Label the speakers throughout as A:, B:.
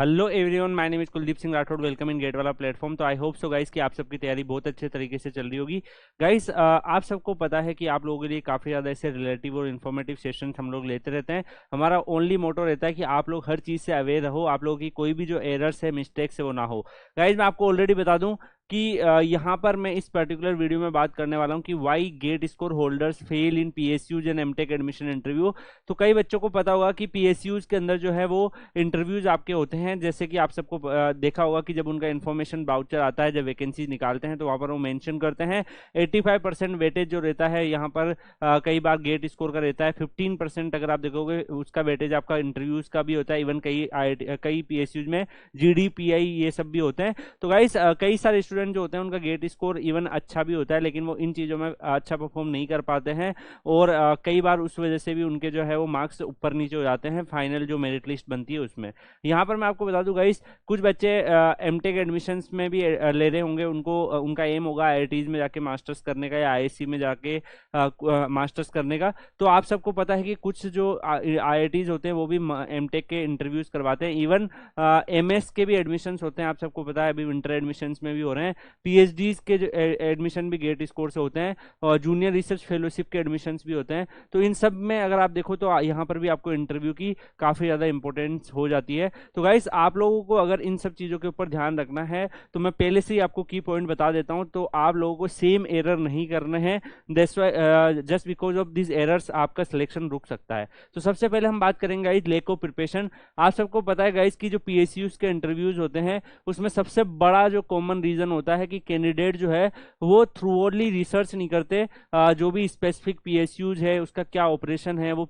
A: Hello everyone, my name is Kuldeep Singh Rathore. Welcome in GATE वाला platform. तो I hope so guys कि आप सबकी तैयारी बहुत अच्छे तरीके से चल रही होगी। गाइस, आप सबको पता है कि आप लोगों के लिए काफ़ी ज़्यादा ऐसे रिलेटिव और इन्फॉर्मेटिव सेशंस हम लोग लेते रहते हैं। हमारा ओनली मोटो रहता है कि आप लोग हर चीज़ से अवेयर रहो, आप लोगों की कोई भी जो एरर्स है, मिस्टेक्स है, वो ना हो। गाइस, मैं आपको ऑलरेडी बता दूं कि यहाँ पर मैं इस पर्टिकुलर वीडियो में बात करने वाला हूँ कि why GATE score holders fail in PSUs and MTech admission interview. तो कई बच्चों को पता होगा कि पीएसयूज के अंदर जो है वो इंटरव्यूज आपके होते हैं। जैसे कि आप सबको देखा होगा कि जब उनका इन्फॉर्मेशन बाउचर आता है, जब वैकेंसी निकालते हैं, तो वहाँ पर वो मेंशन करते हैं 85% वेटेज जो रहता है यहाँ पर कई बार गेट स्कोर का रहता है 15%। अगर आप देखोगे उसका वेटेज आपका इंटरव्यूज का भी होता है। इवन कई पीएसयूज में जीडीपीआई ये सब भी होते हैं। तो गाइस, कई सारे स्टूडेंट जो होते हैं उनका गेट स्कोर इवन अच्छा भी होता है, लेकिन वो इन चीज़ों में अच्छा परफॉर्म नहीं कर पाते हैं और कई बार उस वजह से भी उनके जो है वो मार्क्स ऊपर नीचे हो जाते हैं फाइनल जो मेरिट लिस्ट बनती है उसमें। यहाँ पर मैं आपको बता दूं गाइस, कुछ बच्चे एमटेक एडमिशंस में भी ले रहे होंगे। उनको उनका एम होगा आईआईटीज में जाके मास्टर्स करने का या आईआईसी में जाके मास्टर्स करने का। तो आप सबको पता है कि कुछ जो आईआईटीज होते हैं वो भी एमटेक के इंटरव्यूज करवाते हैं। इवन एमएस के भी एडमिशंस होते हैं, आप सबको पता है, अभी विंटर एडमिशंस में भी हो रहे हैं। पीएचडी के जो एडमिशन भी गेट स्कोर से होते हैं और जूनियर रिसर्च फेलोशिप के एडमिशंस भी होते हैं। तो इन सब में अगर आप देखो तो यहाँ पर भी आपको इंटरव्यू की काफ़ी ज़्यादा इंपॉर्टेंस हो जाती है। तो गाइस, आप लोगों को अगर इन सब चीज़ों के ऊपर ध्यान रखना है तो मैं पहले से ही आपको की पॉइंट बता देता हूँ। तो आप लोगों को सेम एरर नहीं करने हैं। That's why just because of this errors आपका सिलेक्शन रुक सकता है। तो सबसे पहले हम बात करेंगे गाइस लैक ऑफ प्रिपरेशन। आप सबको पता है गाइस कि जो पीएसयूज के इंटरव्यूज होते हैं उसमें सबसे बड़ा जो कॉमन रीजन होता है कि कैंडिडेट जो है वो थ्रूअली रिसर्च नहीं करते। जो भी स्पेसिफिक पीएसयूज है उसका क्या ऑपरेशन है, वो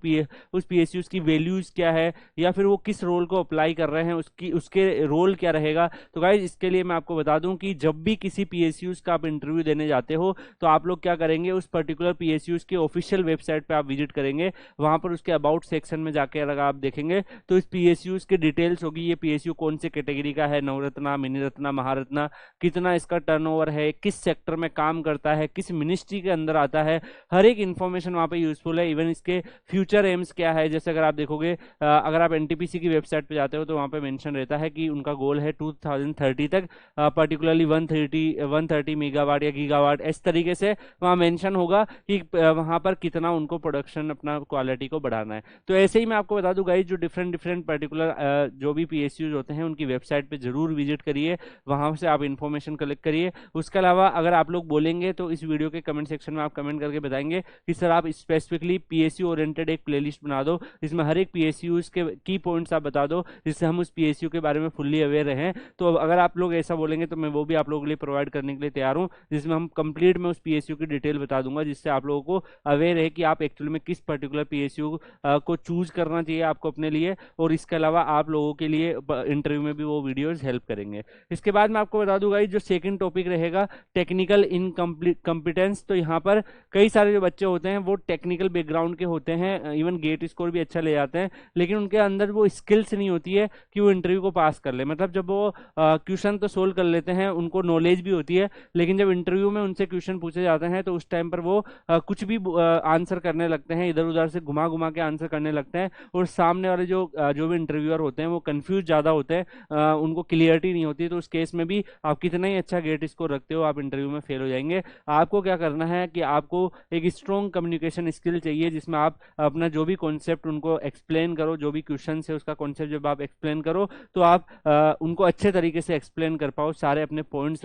A: उस पीएसयूज की वैल्यूज क्या है, या फिर वो किस रोल को अप्लाई कर रहे हैं, उसके रोल क्या रहेगा। तो गाइज, इसके लिए मैं आपको बता दूं कि जब भी किसी पीएसयूज का आप इंटरव्यू देने जाते हो तो आप लोग क्या करेंगे, उस पर्टिकुलर पीएसयूज के ऑफिशियल वेबसाइट पे आप विजिट करेंगे। वहां पर उसके अबाउट सेक्शन में जाके अगर आप देखेंगे तो इस पीएसयूज के डिटेल्स होगी। ये पीएसयू कौन से कैटेगरी का है, नवरत्ना, मिनी रत्ना, महारत्ना, कितना इसका टर्नओवर है, किस सेक्टर में काम करता है, किस मिनिस्ट्री के अंदर आता है, हर एक इन्फॉर्मेशन वहाँ पे यूजफुल है। इवन इसके फ्यूचर एम्स क्या है, जैसे अगर आप देखोगे, अगर आप एनटीपीसी की वेबसाइट पे जाते हो तो वहाँ पे मेंशन रहता है कि उनका गोल है 2030 तक पर्टिकुलरली 130 मेगावाट या गीगावाट, इस तरीके से वहाँ मेंशन होगा कि वहाँ पर कितना उनको प्रोडक्शन अपना क्वालिटी को बढ़ाना है। तो ऐसे ही मैं आपको बता दूं गाइस, जो डिफरेंट डिफरेंट पर्टिकुलर जो भी पीएसयूज होते हैं उनकी वेबसाइट पे जरूर विजिट करिए, वहाँ से आप इन्फॉर्मेशन कलेक्ट करिए। उसके अलावा अगर आप लोग बोलेंगे तो इस वीडियो के कमेंट सेक्शन में आप कमेंट करके बताएंगे कि सर आप स्पेसिफिकली पीएसयू ओरिएंटेड एक प्लेलिस्ट बना दो जिसमें हर एक पीएसयू के की पॉइंट्स आप बता दो, जिससे हम उस पीएसयू के बारे में फुल्ली अवेयर रहें। तो अगर आप लोग ऐसा बोलेंगे तो मैं वो भी आप लोगों के लिए प्रोवाइड करने के लिए तैयार हूँ, जिसमें हम कंप्लीट में उस पीएसयू की डिटेल बता दूंगा, जिससे आप लोगों को अवेयर है कि आप एक्चुअली में किस पर्टिकुलर पीएसयू को चूज करना चाहिए आपको अपने लिए। और इसके अलावा आप लोगों के लिए इंटरव्यू में भी वो वीडियोज हेल्प करेंगे। इसके बाद मैं आपको बता दूंगा जो सेकंड टॉपिक रहेगा टेक्निकल इनकम्पिटेंस। तो यहाँ पर कई सारे जो बच्चे होते हैं वो टेक्निकल बैकग्राउंड के होते हैं, इवन गेट स्कोर भी अच्छा ले जाते हैं, लेकिन उनके अंदर वो स्किल्स नहीं होती है कि वो इंटरव्यू को पास कर ले। मतलब जब वो क्वेश्चन तो सोल्व कर लेते हैं, उनको नॉलेज भी होती है, लेकिन जब इंटरव्यू में उनसे क्वेश्चन पूछे जाते हैं तो उस टाइम पर वो कुछ भी आंसर करने लगते हैं, इधर उधर से घुमा घुमा के आंसर करने लगते हैं, और सामने वाले जो भी इंटरव्यूअर होते हैं वो कंफ्यूज ज़्यादा होते हैं, उनको क्लियरिटी नहीं होती। तो उस केस में भी आप कितना ही अच्छा गेट स्कोर रखते हो, आप इंटरव्यू में फेल हो जाएंगे। आपको क्या करना है कि आपको एक स्ट्रॉन्ग कम्युनिकेशन स्किल चाहिए, जिसमें आप अपना जो भी कॉन्सेप्ट उनको एक्सप्लेन करो, जो भी क्वेश्चन है उसका कॉन्सेप्ट जब आप एक्सप्लेन करो तो आप उनको अच्छे तरीके से एक्सप्लेन कर पाओ, सारे अपने पॉइंट्स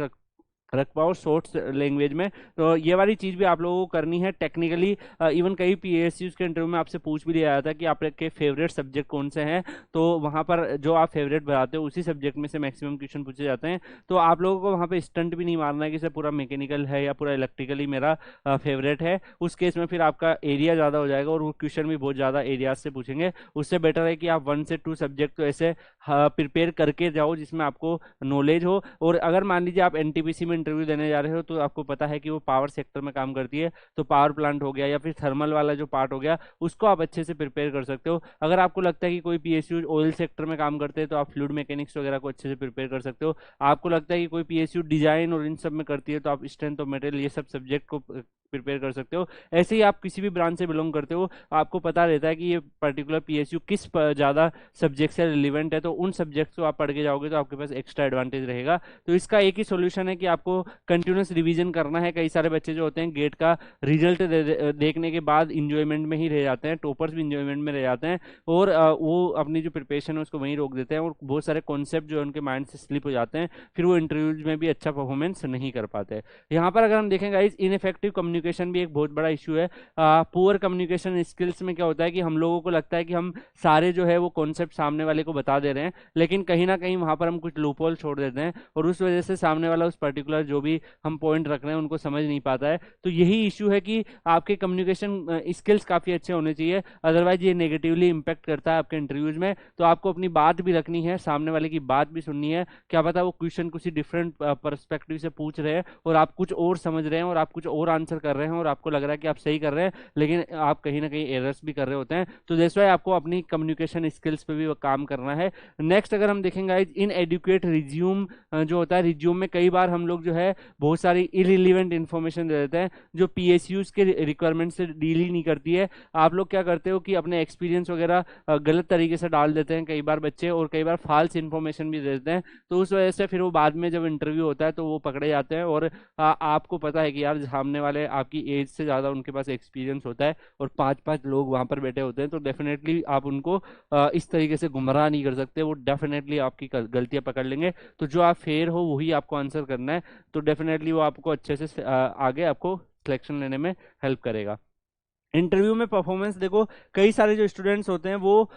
A: रख पाओ शॉर्ट्स लैंग्वेज में। तो ये वाली चीज़ भी आप लोगों को करनी है टेक्निकली। इवन कई पीएसयूज के इंटरव्यू में आपसे पूछ भी लिया जाता है कि आपके फेवरेट सब्जेक्ट कौन से हैं, तो वहाँ पर जो आप फेवरेट बताते हो उसी सब्जेक्ट में से मैक्सिमम क्वेश्चन पूछे जाते हैं। तो आप लोगों को वहाँ पे स्टंट भी नहीं मारना है कि सर पूरा मैकेनिकल है या पूरा इलेक्ट्रिकली मेरा फेवरेट है। उस केस में फिर आपका एरिया ज़्यादा हो जाएगा और वो क्वेश्चन भी बहुत ज़्यादा एरियाज से पूछेंगे। उससे बेटर है कि आप 1 से 2 सब्जेक्ट तो ऐसे प्रिपेयर करके जाओ जिसमें आपको नॉलेज हो। और अगर मान लीजिए आप एनटीपीसी में इंटरव्यू देने जा रहे हो तो आपको पता है कि वो पावर सेक्टर में काम करती है, तो पावर प्लांट हो गया या फिर थर्मल वाला जो पार्ट हो गया उसको आप अच्छे से प्रिपेयर कर सकते हो। अगर आपको लगता है कि कोई पीएसयू ऑयल सेक्टर में काम करते हैं तो आप फ्लूइड मैकेनिक्स वगैरह को अच्छे से प्रिपेयर कर सकते हो। आपको लगता है कि कोई पीएसयू डिजाइन और इन सब में करती है तो आप स्ट्रेंथ ऑफ मटेरियल ये सब सब्जेक्ट को प्रिपेयर कर सकते हो। ऐसे ही आप किसी भी ब्रांच से बिलोंग करते हो, आपको पता रहता है कि ये पर्टिकुलर पीएसयू किस ज़्यादा सब्जेक्ट से रिलेवेंट है, तो उन सब्जेक्ट्स को आप पढ़ के जाओगे तो आपके पास एक्स्ट्रा एडवांटेज रहेगा। तो इसका एक ही सोल्यूशन है कि आपको कंटिन्यूस रिवीजन करना है। कई सारे बच्चे जो होते हैं गेट का रिजल्ट देखने के बाद इंजॉयमेंट में ही रह जाते हैं, टॉपर्स भी इंजॉयमेंट में रह जाते हैं और वो अपनी जो प्रिपरेशन है उसको वहीं रोक देते हैं और बहुत सारे कॉन्सेप्ट जो है उनके माइंड से स्लिप हो जाते हैं, फिर वो इंटरव्यूज में भी अच्छा परफॉर्मेंस नहीं कर पाते। यहाँ पर अगर हम देखें गाइस, इनइफेक्टिव कम्युनिकेशन भी एक बहुत बड़ा इशू है। पुअर कम्युनिकेशन स्किल्स में क्या होता है कि हम लोगों को लगता है कि हम सारे जो है वो कॉन्सेप्ट सामने वाले को बता दे रहे हैं, लेकिन कहीं ना कहीं वहां पर हम कुछ लूपहोल छोड़ देते हैं और उस वजह से सामने वाला उस पर्टिकुलर जो भी हम पॉइंट रख रहे हैं उनको समझ नहीं पाता है। तो यही इशू है कि आपके कम्युनिकेशन स्किल्स काफ़ी अच्छे होने चाहिए, अदरवाइज ये नेगेटिवली इंपैक्ट करता है आपके इंटरव्यूज में। तो आपको अपनी बात भी रखनी है, सामने वाले की बात भी सुननी है। क्या पता वो क्वेश्चन किसी डिफरेंट परस्पेक्टिव से पूछ रहे हैं और आप कुछ और समझ रहे हैं और आप कुछ और आंसर कर रहे हैं और आपको लग रहा है कि आप सही कर रहे हैं, लेकिन आप कहीं ना कहीं एरर्स भी कर रहे होते हैं। तो दैट्स व्हाई आपको अपनी कम्युनिकेशन स्किल्स पे भी काम करना है। नेक्स्ट अगर हम देखेंगे इन एडुकेट रिज्यूम जो होता है, रिज्यूम में कई बार हम लोग जो है बहुत सारी इररिलेवेंट इन्फॉर्मेशन दे देते हैं जो पीएसयूज के रिक्वायरमेंट से डील ही नहीं करती है। आप लोग क्या करते हो कि अपने एक्सपीरियंस वगैरह गलत तरीके से डाल देते हैं कई बार बच्चे, और कई बार फॉल्स इन्फॉर्मेशन भी दे देते हैं। तो उस वजह से फिर वो बाद में जब इंटरव्यू होता है तो वो पकड़े जाते हैं और आपको पता है कि यार सामने वाले आपकी एज से ज़्यादा उनके पास एक्सपीरियंस होता है और 5-5 लोग वहाँ पर बैठे होते हैं, तो डेफिनेटली आप उनको इस तरीके से गुमराह नहीं कर सकते। वो डेफिनेटली आपकी गलतियाँ पकड़ लेंगे। तो जो आप फेयर हो वही आपको आंसर करना है, तो डेफिनेटली वो आपको अच्छे से आगे आपको सिलेक्शन लेने में हेल्प करेगा। इंटरव्यू में परफॉर्मेंस देखो, कई सारे जो स्टूडेंट्स होते हैं वो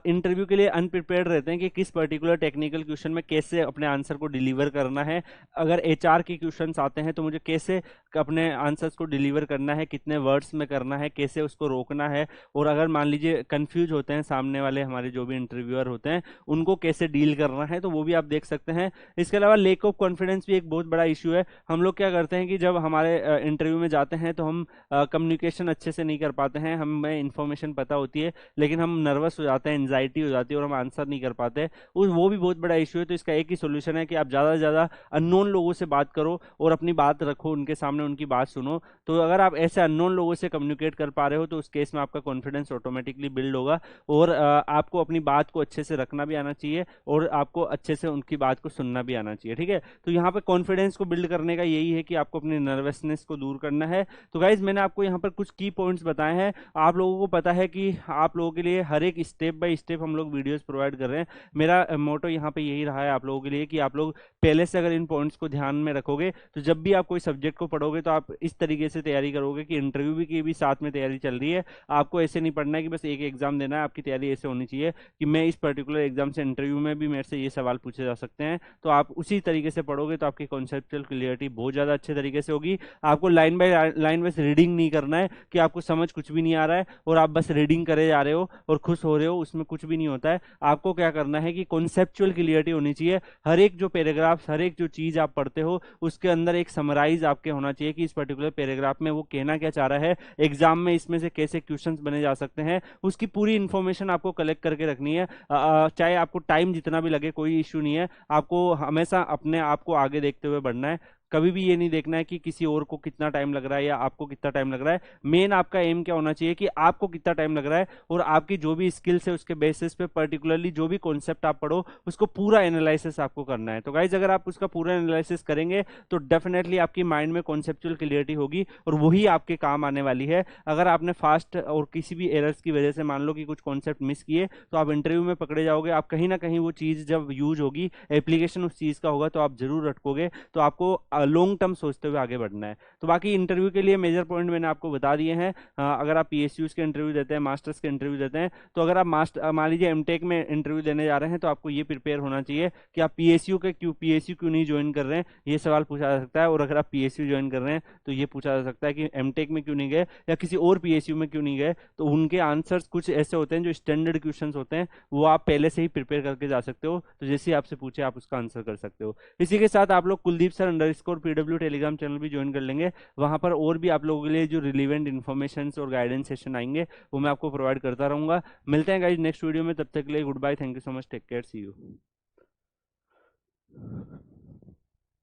A: इंटरव्यू के लिए अनप्रिपेयर्ड रहते हैं कि किस पर्टिकुलर टेक्निकल क्वेश्चन में कैसे अपने आंसर को डिलीवर करना है। अगर एचआर के क्वेश्चंस आते हैं तो मुझे कैसे अपने आंसर्स को डिलीवर करना है, कितने वर्ड्स में करना है, कैसे उसको रोकना है। और अगर मान लीजिए कंफ्यूज होते हैं सामने वाले हमारे जो भी इंटरव्यूअर होते हैं उनको कैसे डील करना है, तो वो भी आप देख सकते हैं। इसके अलावा लेक ऑफ कॉन्फिडेंस भी एक बहुत बड़ा इशू है। हम लोग क्या करते हैं कि जब हमारे इंटरव्यू में जाते हैं तो हम कम्युनिकेशन अच्छे से नहीं कर पाते हैं, हमें इन्फॉर्मेशन पता होती है लेकिन हम नर्वस हो जाते हैं, एंजाइटी हो जाती है और हम आंसर नहीं कर पाते। वो भी बहुत बड़ा इशू है। तो इसका एक ही सोल्यूशन है कि आप ज़्यादा से ज़्यादा अननोन लोगों से बात करो और अपनी बात रखो उनके सामने, उनकी बात सुनो। तो अगर आप ऐसे अननोन लोगों से कम्युनिकेट कर पा रहे हो तो उस केस में आपका कॉन्फिडेंस ऑटोमेटिकली बिल्ड होगा और आपको अपनी बात को अच्छे से रखना भी आना चाहिए और आपको अच्छे से उनकी बात को सुनना भी आना चाहिए। ठीक है, तो यहाँ पर कॉन्फिडेंस को बिल्ड करने का यही है कि आपको अपनी नर्वसनेस को दूर करना है। तो गाइज मैंने आपको यहाँ पर कुछ की पॉइंट्स बताए हैं। आप लोगों को पता है कि आप लोगों के लिए हर एक स्टेप बाय स्टेप हम लोग वीडियोस प्रोवाइड कर रहे हैं। मेरा मोटो यहाँ पे यही रहा है आप लोगों के लिए कि आप लोग पहले से अगर इन पॉइंट्स को ध्यान में रखोगे तो जब भी आप कोई सब्जेक्ट को पढ़ोगे तो आप इस तरीके से तैयारी करोगे कि इंटरव्यू भी की भी साथ में तैयारी चल रही है। आपको ऐसे नहीं पढ़ना है कि बस एक एग्जाम देना है, आपकी तैयारी ऐसे होनी चाहिए कि मैं इस पर्टिकुलर एग्जाम से इंटरव्यू में भी मेरे से ये सवाल पूछे जा सकते हैं। तो आप उसी तरीके से पढ़ोगे तो आपकी कॉन्सेप्चुअल क्लियरिटी बहुत ज़्यादा अच्छे तरीके से होगी। आपको लाइन बाय लाइन बस रीडिंग नहीं करना है कि आपको समझ कुछ भी नहीं आ रहा है और आप बस रीडिंग करे जा रहे हो और खुश हो रहे हो, उसमें कुछ भी नहीं होता है। आपको क्या करना है कि कॉन्सेप्चुअल क्लियरिटी होनी चाहिए। हर एक जो पैराग्राफ, हर एक जो चीज आप पढ़ते हो उसके अंदर एक समराइज आपके होना चाहिए कि इस पर्टिकुलर पैराग्राफ में वो कहना क्या चाह रहा है, एग्जाम में इसमें से कैसे क्वेश्चंस बने जा सकते हैं, उसकी पूरी इंफॉर्मेशन आपको कलेक्ट करके रखनी है। चाहे आपको टाइम जितना भी लगे कोई इश्यू नहीं है, आपको हमेशा अपने आप को आगे देखते हुए बढ़ना है। कभी भी ये नहीं देखना है कि किसी और को कितना टाइम लग रहा है या आपको कितना टाइम लग रहा है। मेन आपका एम क्या होना चाहिए कि आपको कितना टाइम लग रहा है और आपकी जो भी स्किल्स है उसके बेसिस पे पर्टिकुलरली जो भी कॉन्सेप्ट आप पढ़ो उसको पूरा एनालिसिस आपको करना है। तो गाइज अगर आप उसका पूरा एनालिसिस करेंगे तो डेफिनेटली आपकी माइंड में कॉन्सेप्चुअल क्लियरिटी होगी और वही आपके काम आने वाली है। अगर आपने फास्ट और किसी भी एरर्स की वजह से मान लो कि कुछ कॉन्सेप्ट मिस किए तो आप इंटरव्यू में पकड़े जाओगे। आप कहीं ना कहीं वो चीज़ जब यूज होगी, एप्लीकेशन उस चीज़ का होगा तो आप जरूर रटकोगे। तो आपको लॉन्ग टर्म सोचते हुए आगे बढ़ना है। तो बाकी इंटरव्यू के लिए मेजर पॉइंट मैंने आपको बता दिए हैं। अगर आप पीएसयूज के इंटरव्यू देते हैं, मास्टर्स के इंटरव्यू देते हैं, तो अगर आप मान लीजिए एमटेक में इंटरव्यू देने जा रहे हैं तो आपको ये प्रिपेयर होना चाहिए कि आप पीएसयू क्यों नहीं ज्वाइन कर रहे हैं, ये सवाल पूछा जा सकता है। और अगर आप पीएसयू ज्वाइन कर रहे हैं तो ये पूछा जा सकता है कि एमटेक में क्यों नहीं गए या किसी और पीएसयू में क्यों नहीं गए। तो उनके आंसर्स कुछ ऐसे होते हैं जो स्टैंडर्ड क्वेश्चंस होते हैं, वो आप पहले से ही प्रिपेयर करके जा सकते हो। तो जैसे आपसे पूछे आप उसका आंसर कर सकते हो। इसी के साथ आप लोग कुलदीप सर और पीडब्ल्यू टेलीग्राम चैनल भी ज्वाइन कर लेंगे। वहाँ पर और भी आप लोगों के लिए जो रिलीवेंट इन्फॉर्मेशन और गाइडेंस सेशन आएंगे वो मैं आपको प्रोवाइड करता रहूँगा। मिलते हैं गाइज नेक्स्ट वीडियो में, तब तक के लिए good bye, thank you so much, take care, see you.